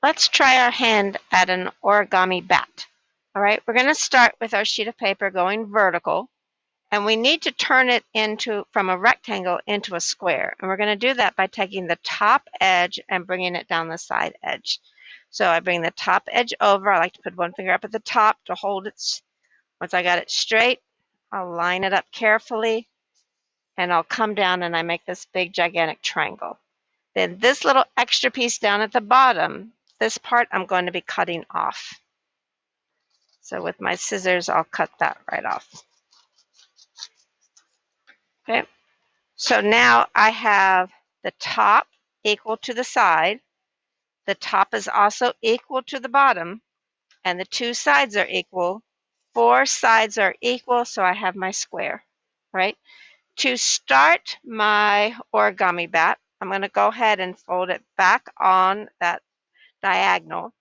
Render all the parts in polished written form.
let's try our hand at an origami bat. All right, we're going to start with our sheet of paper going vertical, and we need to turn it from a rectangle into a square. And we're going to do that by taking the top edge and bringing it down the side edge. So I bring the top edge over. I like to put one finger up at the top to hold it. Once I got it straight, I'll line it up carefully, and I'll come down and I make this big gigantic triangle. Then this little extra piece down at the bottom, this part I'm going to be cutting off. So with my scissors, I'll cut that right off. Okay, so now I have the top equal to the side. The top is also equal to the bottom, and the two sides are equal. Four sides are equal, so I have my square, right? To start my origami bat, I'm going to go ahead and fold it back on that diagonal,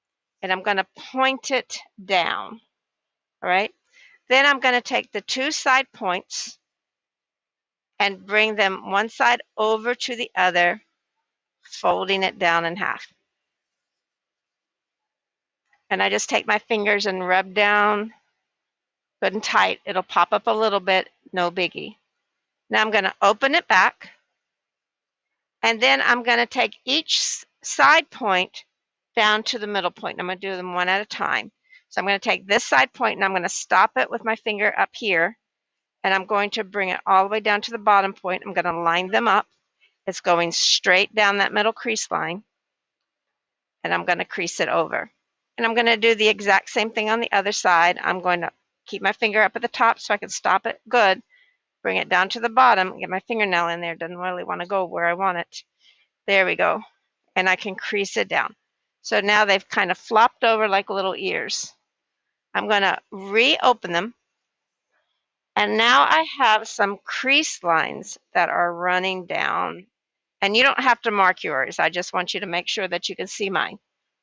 and I'm going to point it down, all right? Then I'm going to take the two side points and bring them one side over to the other, folding it down in half. And I just take my fingers and rub down good and tight. It'll pop up a little bit, no biggie. Now I'm going to open it back, and then I'm going to take each side point down to the middle point. I'm going to do them one at a time. So I'm going to take this side point and I'm going to stop it with my finger up here, and I'm going to bring it all the way down to the bottom point. I'm going to line them up. It's going straight down that middle crease line, and I'm going to crease it over. And I'm going to do the exact same thing on the other side. I'm going to keep my finger up at the top so I can stop it good, bring it down to the bottom, get my fingernail in there. Doesn't really want to go where I want it. There we go. And I can crease it down. So now they've kind of flopped over like little ears. I'm going to reopen them. And now I have some crease lines that are running down. And you don't have to mark yours. I just want you to make sure that you can see mine.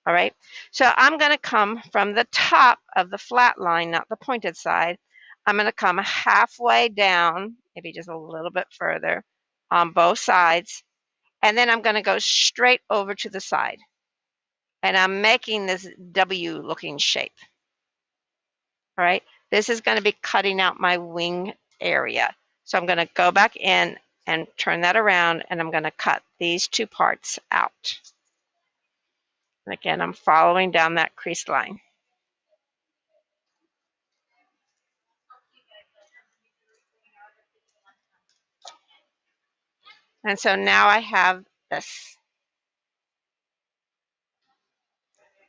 All right. So I'm going to come from the top of the flat line, not the pointed side. I'm going to come halfway down, maybe just a little bit further on both sides. And then I'm going to go straight over to the side. And I'm making this W looking shape. All right. This is going to be cutting out my wing area. So I'm going to go back in and turn that around, and I'm going to cut these two parts out. And again, I'm following down that crease line. And so now I have this.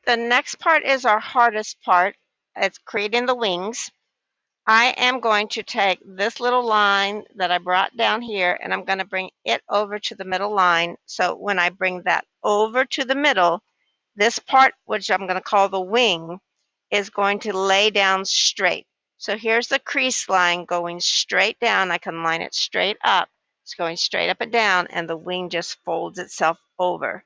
The next part is our hardest part. It's creating the wings. I am going to take this little line that I brought down here, and I'm going to bring it over to the middle line. So when I bring that over to the middle, this part, which I'm going to call the wing, is going to lay down straight. So here's the crease line going straight down. I can line it straight up. It's going straight up and down, and the wing just folds itself over.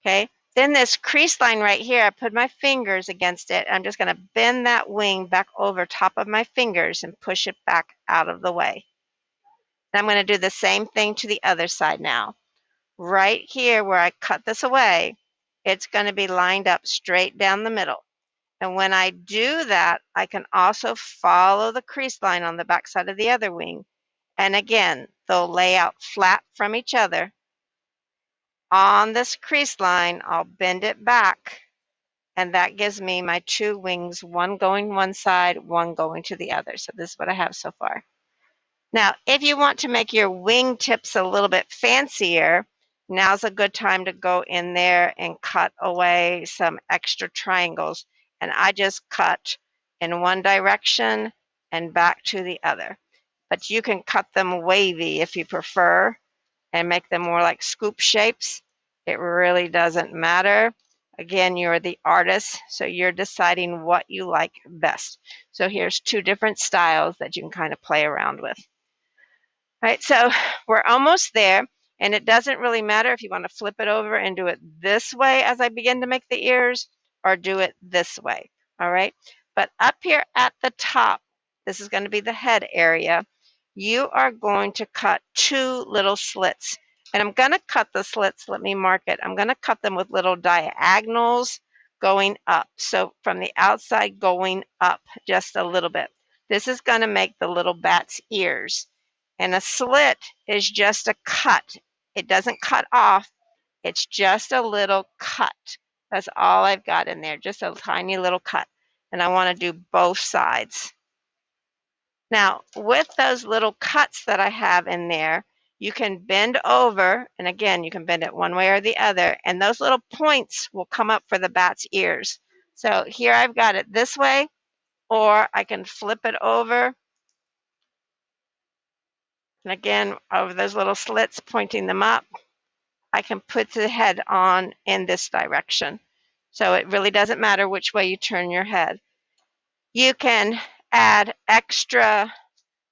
Okay, then this crease line right here, I put my fingers against it. I'm just going to bend that wing back over top of my fingers and push it back out of the way. And I'm going to do the same thing to the other side now. Right here where I cut this away, it's going to be lined up straight down the middle. And when I do that, I can also follow the crease line on the back side of the other wing. And again, they'll lay out flat from each other. On this crease line, I'll bend it back, and that gives me my two wings, one going one side, one going to the other. So this is what I have so far. Now, if you want to make your wing tips a little bit fancier, now's a good time to go in there and cut away some extra triangles. And I just cut in one direction and back to the other. But you can cut them wavy if you prefer and make them more like scoop shapes. It really doesn't matter. Again, you're the artist, so you're deciding what you like best. So here's two different styles that you can kind of play around with. All right, so we're almost there, and it doesn't really matter if you want to flip it over and do it this way as I begin to make the ears, or do it this way, all right? But up here at the top, this is going to be the head area, you are going to cut two little slits. And I'm going to cut the slits. Let me mark it. I'm going to cut them with little diagonals going up. So from the outside going up just a little bit. This is going to make the little bat's ears. And a slit is just a cut. It doesn't cut off. It's just a little cut. That's all I've got in there, just a tiny little cut. And I want to do both sides. Now, with those little cuts that I have in there, you can bend over, and again, you can bend it one way or the other, and those little points will come up for the bat's ears. So here I've got it this way, or I can flip it over, and again, over those little slits, pointing them up, I can put the head on in this direction. So it really doesn't matter which way you turn your head. You can add extra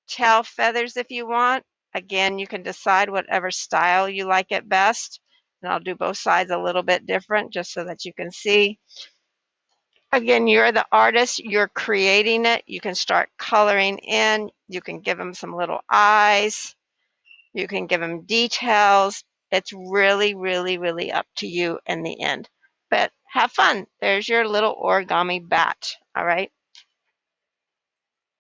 tail feathers if you want. Again, you can decide whatever style you like it best. And I'll do both sides a little bit different just so that you can see. Again, you're the artist, you're creating it. You can start coloring in. You can give them some little eyes. You can give them details. It's really, really, really up to you in the end. But have fun. There's your little origami bat. All right.